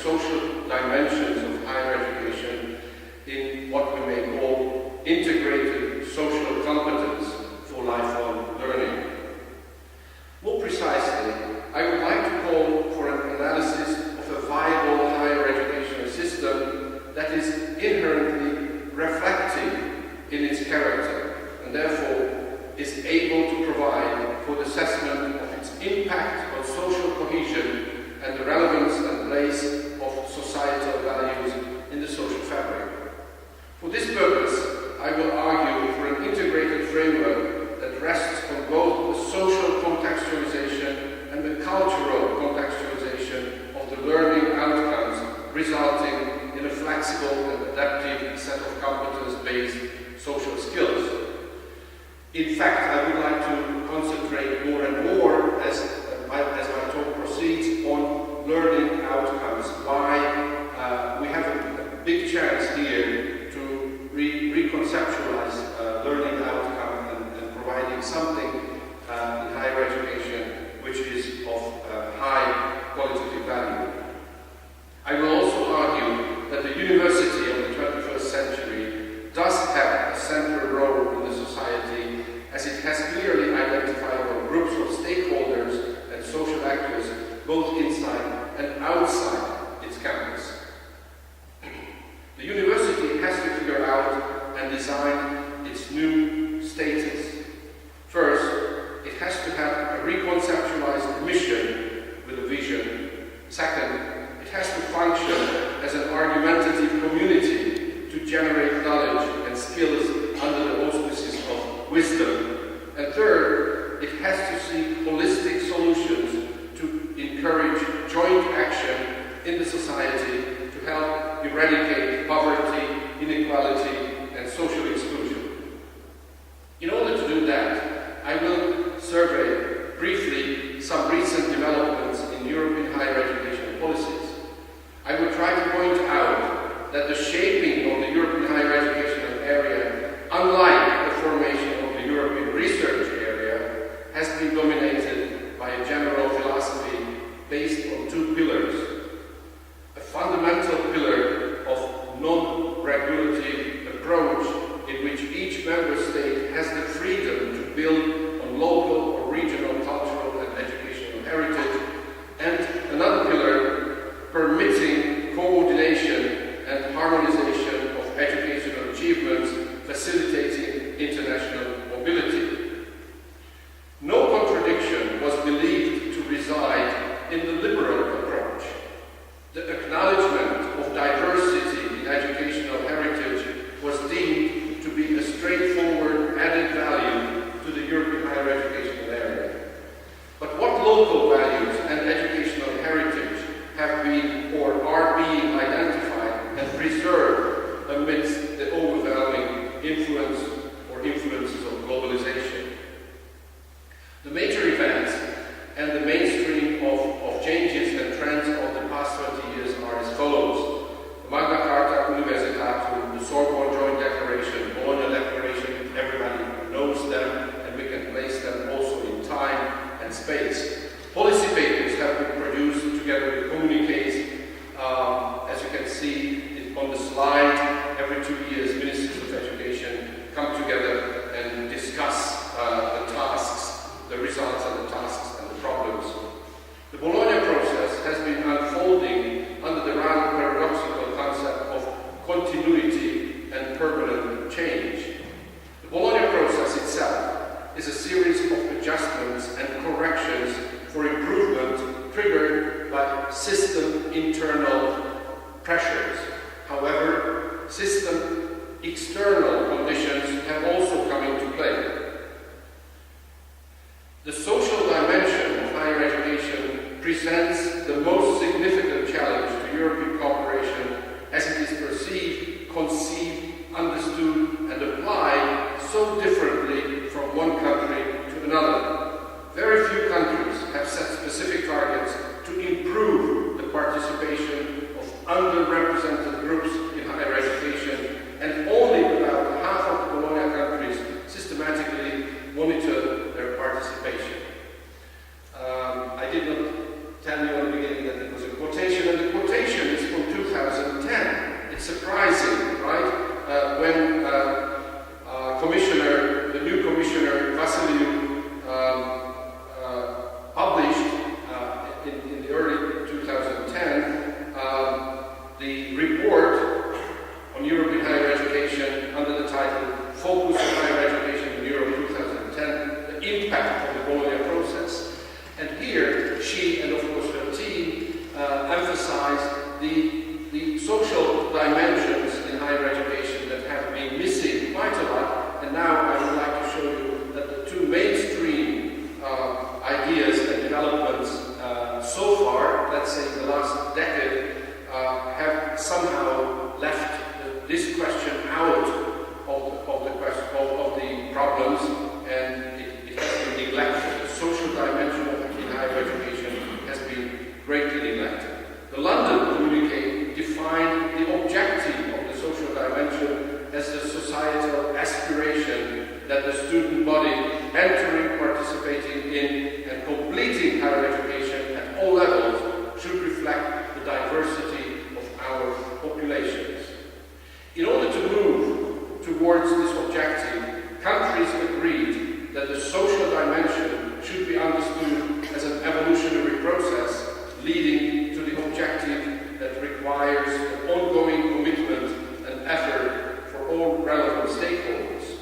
social dimensions of higher education in what we may call integrated social competence for lifelong learning. More precisely, I would like to call for an analysis of a viable higher educational system that is inherently reflective in its character and therefore is able to provide for the assessment of its impact on social cohesion and the relevance and place of societal values in the social fabric. For this purpose, I will argue for an integrated framework that rests on both the social contextualization and the cultural contextualization of the learning outcomes, resulting in a flexible and adaptive set of competence-based social skills. In fact, I would like to concentrate more and more as my talk proceeds on learning outcomes. Why we have a big chance here to reconceptualize learning outcome and providing something in higher education which is of high qualitative value. I will also argue that the university of the 21st century does have a central role in the society, as it has clearly identifiable groups of stakeholders and social actors both inside and outside its campus. The university has to figure out and design its new status. First, it has to have a reconceptualized mission with a vision. Second, it has to function as an argumentative community to generate knowledge and skills under the auspices of wisdom. And third, it has to seek holistic solutions to encourage joint action in the society to help eradicate poverty, inequality, and social exclusion. In order to do that, I will survey briefly some recent developments in European higher education policies. I will try to point out that the shaping of the European higher educational area, unlike the formation of the European research area, has been dominated by a general philosophy based on two pillars. A fundamental pillar of non-regulative approach in which each member state has the freedom to build on local or regional cultural and educational heritage, and another pillar permitting coordination and harmonization of educational achievements, facilitating international mobility. No contradiction was believed to reside in the liberal approach. The acknowledgement of diversity in educational heritage was deemed to be a straightforward added value to the European higher educational area. But what local values and educational heritage have been or are being identified and preserved amidst the overwhelming influence or influences of globalization? The major events and the mainstream of changes and trends of the past 20 years are as follows. The Magna Carta, Universitatea, the Sorbonne Joint Declaration, Bologna Declaration, everybody knows them, and we can place them also in time and space. Policy papers have been produced together with communiques. As you can see on the slide, every 2 years ministers of education come together and discuss the tasks, the results and the tasks and the problems. The Bologna process has been unfolding under the rather paradoxical concept of continuity and permanent change. The Bologna process itself is a series of adjustments and corrections for improvement triggered by system internal pressures. However, system external conditions have also come into play. The social dimension of higher education presents the most significant challenge to European cooperation as it is perceived, conceived, understood, and applied so differently from one country to another. Very few countries have set specific targets to improve the participation of underrepresented groups in higher education, and only about half of the Bologna countries systematically monitor their participation. I did not tell you at the beginning that it was a quotation, and the quotation is the social dimensions in higher education that have been missing quite a lot, and now I would like to show you that the two mainstream ideas and developments so far, let's say in the last decade, have somehow left this question out of the problems, and it has been neglected. The social dimension of higher education has been greatly neglected. The London communique defined the objective of the social dimension as the societal aspiration that the student body entering, participating in, and completing higher education at all levels should reflect the diversity of our populations. In order to move towards this objective, countries agreed that the social dimension should be understood as an evolutionary process leading to the objective that requires an ongoing commitment and effort for all relevant stakeholders.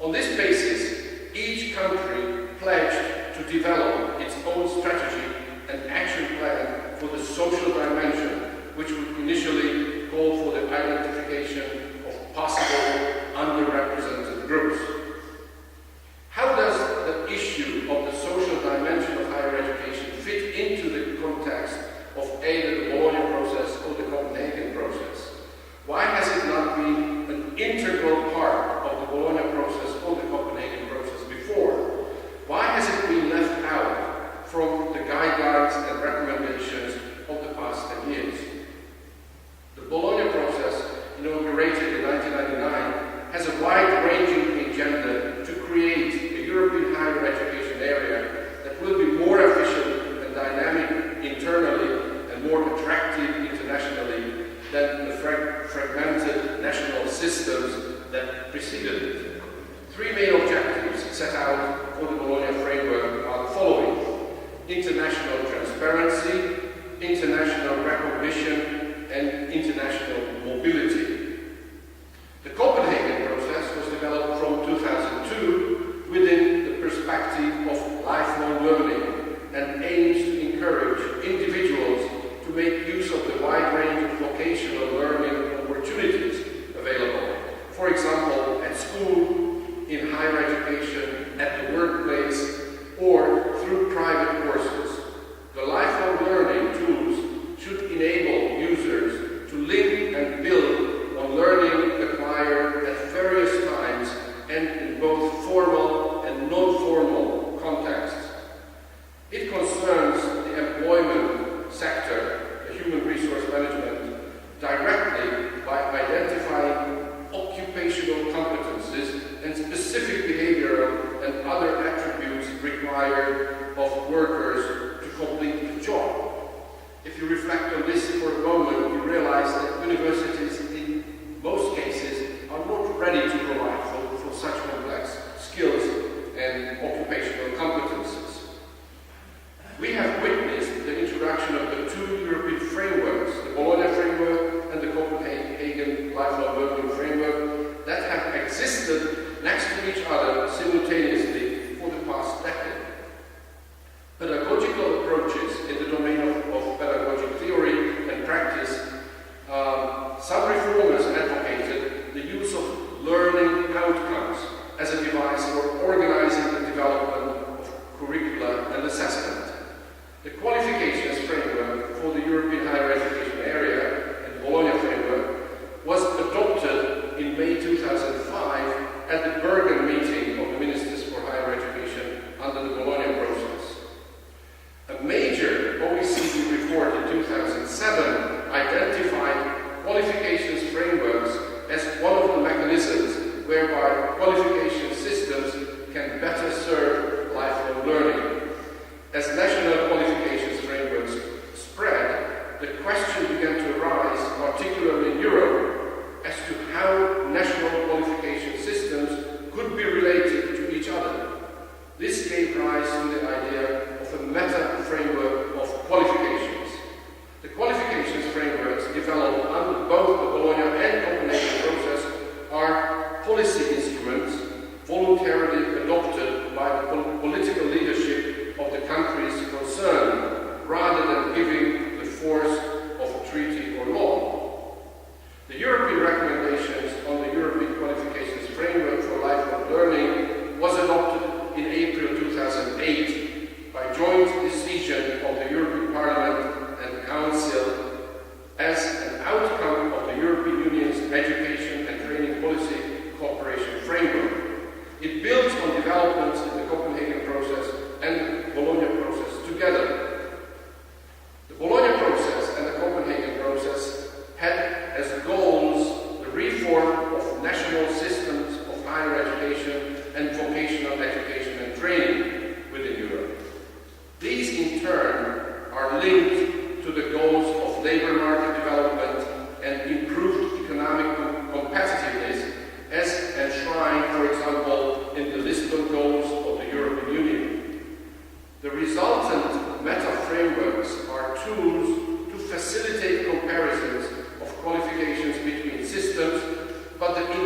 On this basis, each country pledged to develop its own strategy and action plan for the social dimension, which would initially call for the identification of possible underrepresented groups. How does the issue of the social dimension of higher education fit into the context of either the Bologna process or the Copenhagen process? Why has it not been an integral part of the Bologna process or the Copenhagen process before? Why has it been left out from the guidelines and recommendations of the past 10 years? The Bologna process, inaugurated in 1999, has a wide-ranging agenda to create a European higher education area that will be more efficient and dynamic internally and more attractive internationally than the fragmented national systems that preceded it. Three main objectives set out for the Bologna framework are the following: international transparency, international recognition, and international mobility. The Copenhagen process was developed from 2002 within the perspective of lifelong learning and aims to encourage individuals to make use of the wide range of vocational learning opportunities available. For example, at school, in higher education, at the workplace, or through private courses. The lifelong learning tools should enable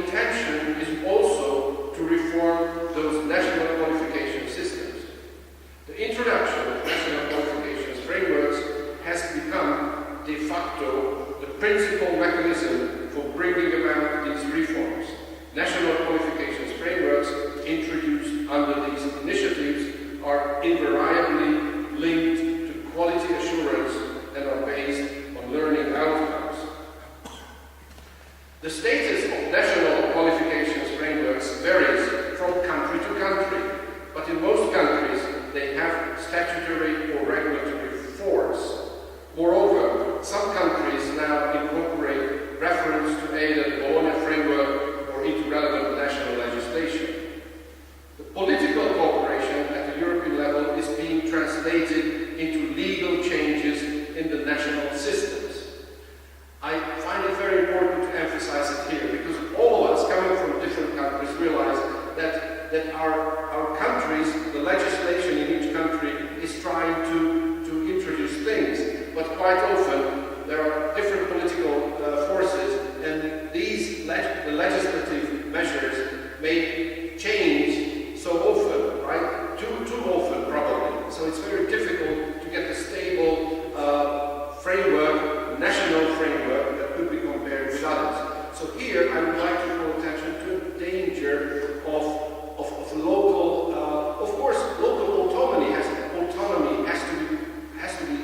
intention is also to reform those national qualification systems. The introduction of national qualifications frameworks has become de facto the principal mechanism for bringing about these reforms. National qualifications frameworks introduced under these initiatives are invariably linked to quality assurance and are based on learning outcomes. The status of national qualifications frameworks varies from country to country, but in most countries they have statutory or regulatory force. Moreover, some countries now incorporate reference to either the Bologna framework or into relevant national legislation. The political cooperation at the European level is being translated into legal changes in the national systems. I find it very important to emphasize it here because all of us coming from different countries realize that our countries, the legislation in each country is trying to introduce things, but quite often there are different political forces, and the legislative measures may change so often, right? Too often probably. So it's very difficult to get a stable framework, national framework that could be compared with others. So here I would like to call attention to the danger of local, of course, local autonomy has to be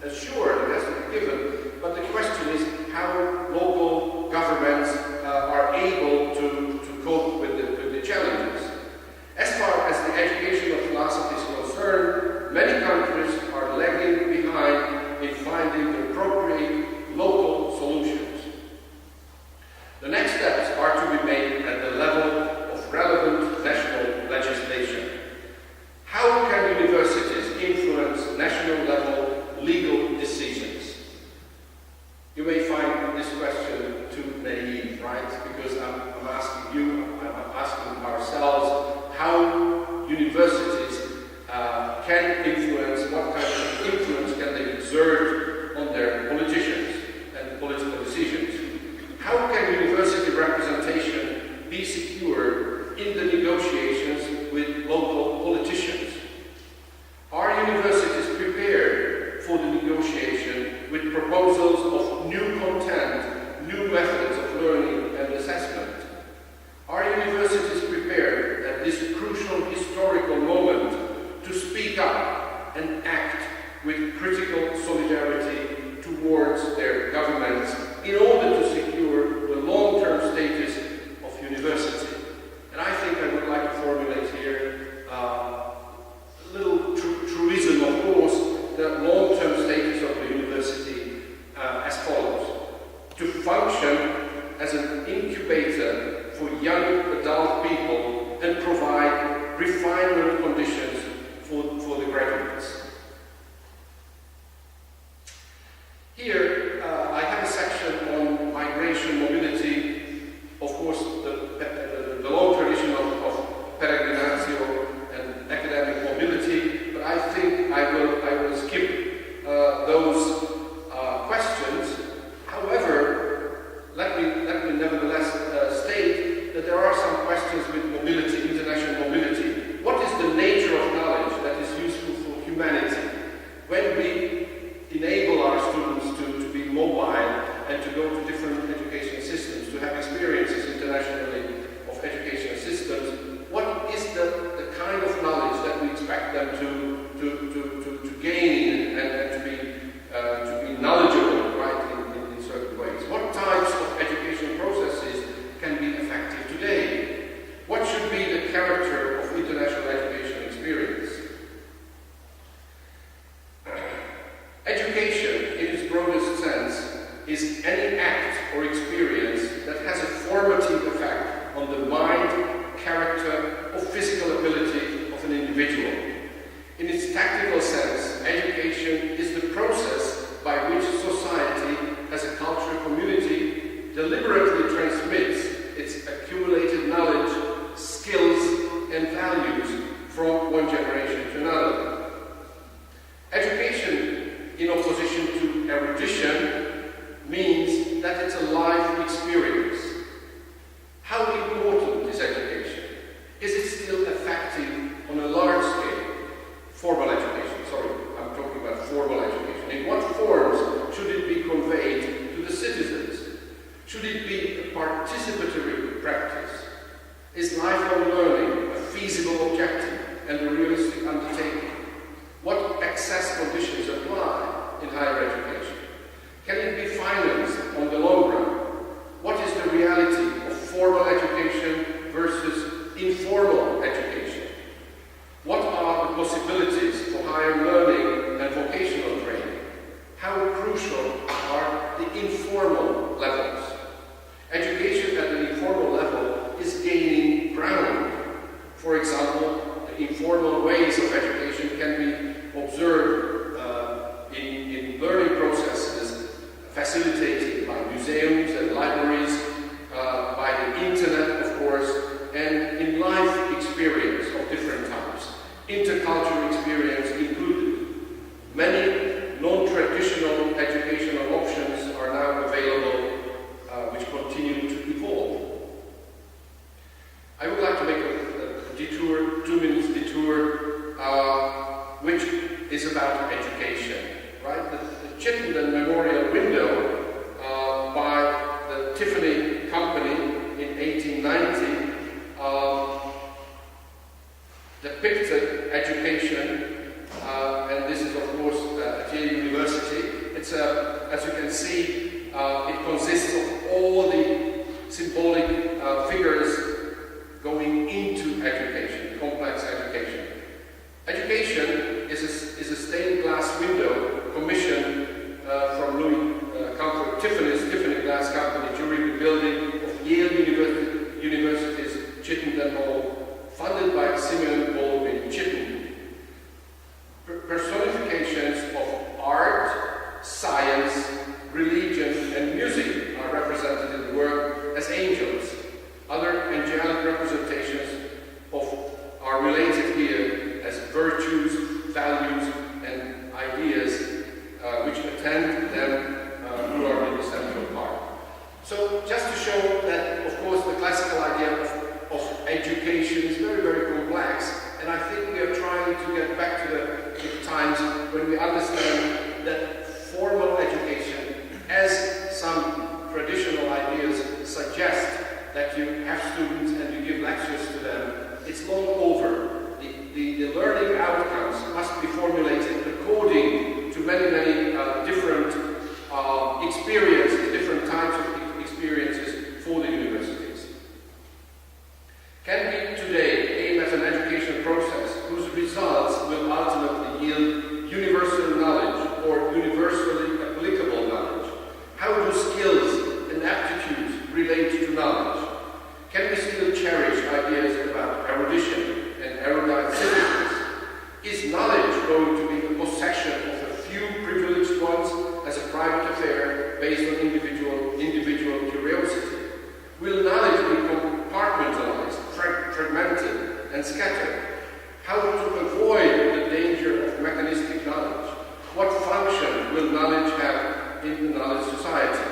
assured, it has to be given, but the question is how local governments are able to cope with the challenges. As far as the educational philosophy is concerned, many countries are lagging behind in finding the appropriate local solutions. The next steps are to be made at the level of relevant national legislation. How can universities influence national level legal decisions? You may find this question too naive, right? Because I'm asking you, I'm asking ourselves how universities can influence, what kind of influence can they exert on their politicians and political decisions. How can university representation be secured in the negotiations with local politicians? Are universities prepared for the negotiation with proposals of new content, new methods of learning and assessment? Are universities prepared at this crucial historical moment to speak up and act with critical solidarity towards their governments in order to secure the long-term status of university? And I think I would like to formulate here a little truism, of course, the long-term status of the university as follows: to function as an incubator for young adult people and provide refinement conditions for the graduates. Here, I have a section on migration mobility, of course, the long tradition of peregrinatio and academic mobility, but I think I will skip those questions. However, let me nevertheless state that there are some questions with mobility, international mobility. What is the nature of knowledge that is useful for humanity? When we enable our students to be mobile and to go to different education systems, to have experiences internationally of education systems, what is the kind of knowledge that we expect them to gain and to be knowledgeable, right, in certain ways? What types of education processes can be effective today? What should be the character of international education experience? Education, in its broadest sense, is any act or experience that has a formative effect on the mind, character, or physical ability of an individual. In its tactical sense, education is the process by which society, as a cultural community, deliberately transmits its accumulated knowledge, skills, and values from one generation to another. Education, in opposition to erudition, means that it's a life experience. How facilitated by museums and libraries, by the internet, of course, and in life experience of different types. Intercultural experience included. Many non-traditional educational options are now available, which continue to evolve. I would like to make a detour, 2 minutes detour, which is about education, right? The Chittenden Memorial Window by the Tiffany Company in 1890 depicted education, and this is of course at Yale University. It's as you can see, it consists of all the symbolic figures going into education, complex education. Education is a stained glass window commissioned from Louis Comfort Tiffany Glass Company during the building of Yale University's Chittenden Hall, funded by Simeon Baldwin Chittenden. Personifications of art, science, religion, and music are represented in the work as angels. Other angelic representations are related here as virtues, values, and ideas which attend them who are in the central part. So just to show that, of course, the classical idea of education is very, very complex, and I think we are trying to get back to the times when we understand that formal education, as some traditional ideas suggest, that you have students and you give lectures to them, it's long over. The learning outcomes must be formulated according to many, many different experiences, different types of experiences for the universities. Can we today aim at an education process whose results will ultimately yield universal knowledge or universally applicable knowledge? How do skills and aptitudes relate to knowledge? Can we still cherish ideas about erudition and erudite citizens? Is knowledge going to be the possession of a few privileged ones as a private affair based on individual curiosity? Will knowledge be compartmentalized, fragmented, and scattered? How to avoid the danger of mechanistic knowledge? What function will knowledge have in the knowledge society?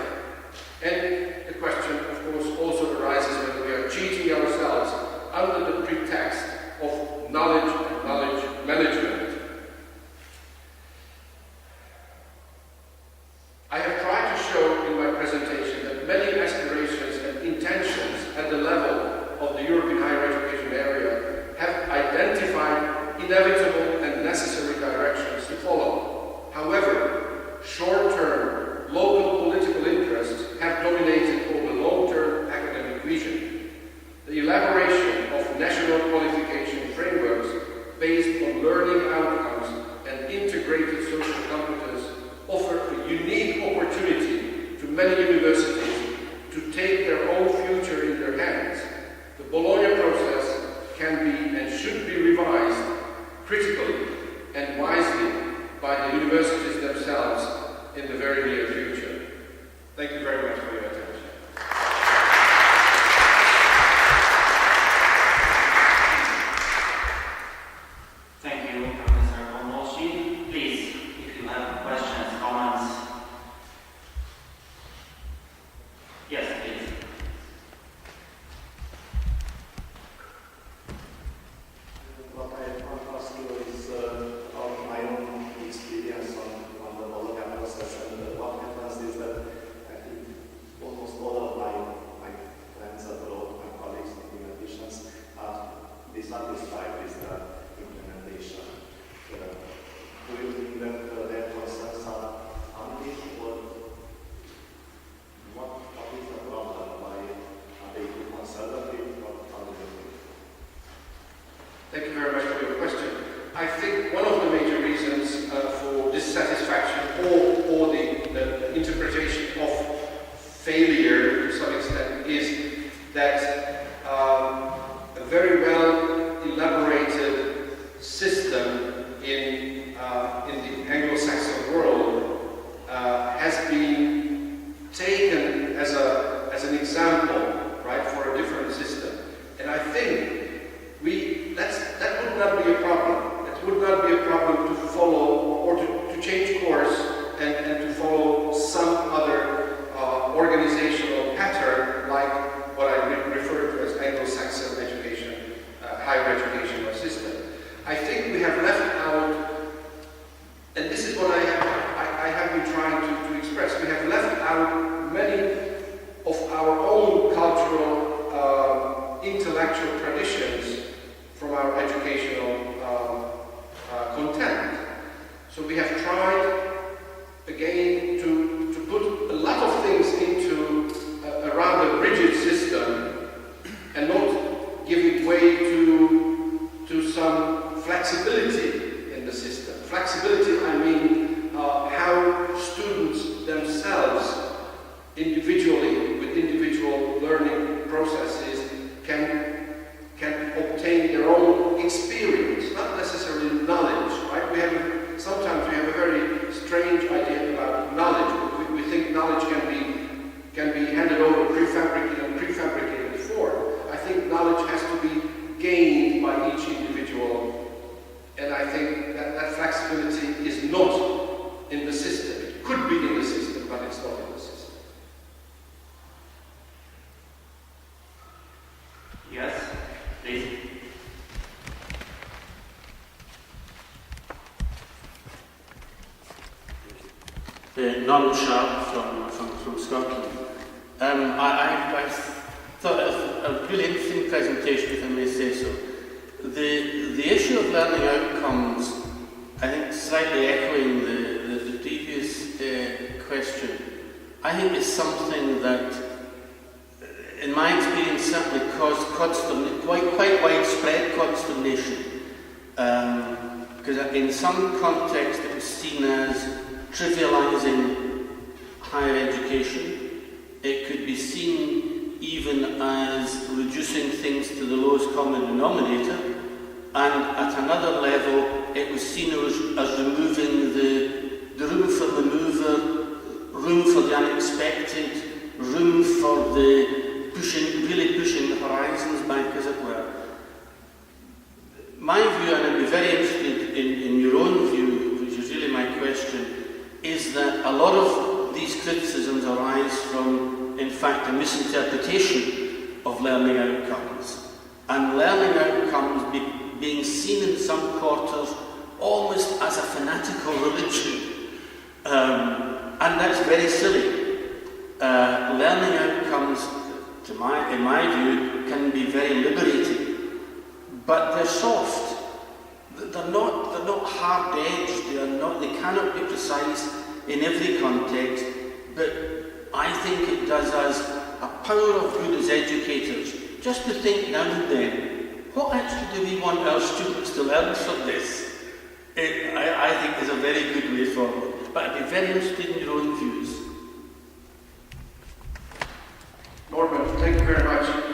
And the question, of course, also arises whether we are cheating ourselves under the pretext of knowledge and knowledge management. I have tried to show in my presentation that many aspirations and intentions at the level of the European higher education area have identified inevitable and necessary directions to follow. However, short-term local political interests have dominated over long-term academic vision. The elaboration of national qualification frameworks based on learning outcomes and integrated social competence offer a unique opportunity to many universities to take their own future in their hands. The Bologna process can be and should be revised critically and wisely by the universities themselves in the very near future. Thank you very much for your attention. Thank you, Professor Komlósi. Please, if you have questions, comments. Yes, please. What I want to ask you is about my own experience on the Bologna process and what can Norman Sharp from Scotland. I thought it was a really interesting presentation, if I may say so. The issue of learning outcomes, I think slightly echoing the previous question, I think is something that, in my experience, certainly caused quite widespread consternation. Because in some context it was seen as trivializing higher education. It could be seen even as reducing things to the lowest common denominator. And at another level, it was seen as removing the room for manoeuvre, room for the unexpected, room for the really pushing the horizons back, as it were. My view, and I'd be very interested in your own view, which is really my question, is that a lot of these criticisms arise from, in fact, a misinterpretation of learning outcomes. And learning outcomes being seen in some quarters almost as a fanatical religion. And that's very silly. Learning outcomes, in my view, can be very liberating. But they're soft. They're not hard-edged. They cannot be precise in every context. But I think it does us a power of good as educators just to think now and then, what actually do we want our students to learn from this? I think is a very good way forward. But I'd be very interested in your own views. Norman, thank you very much.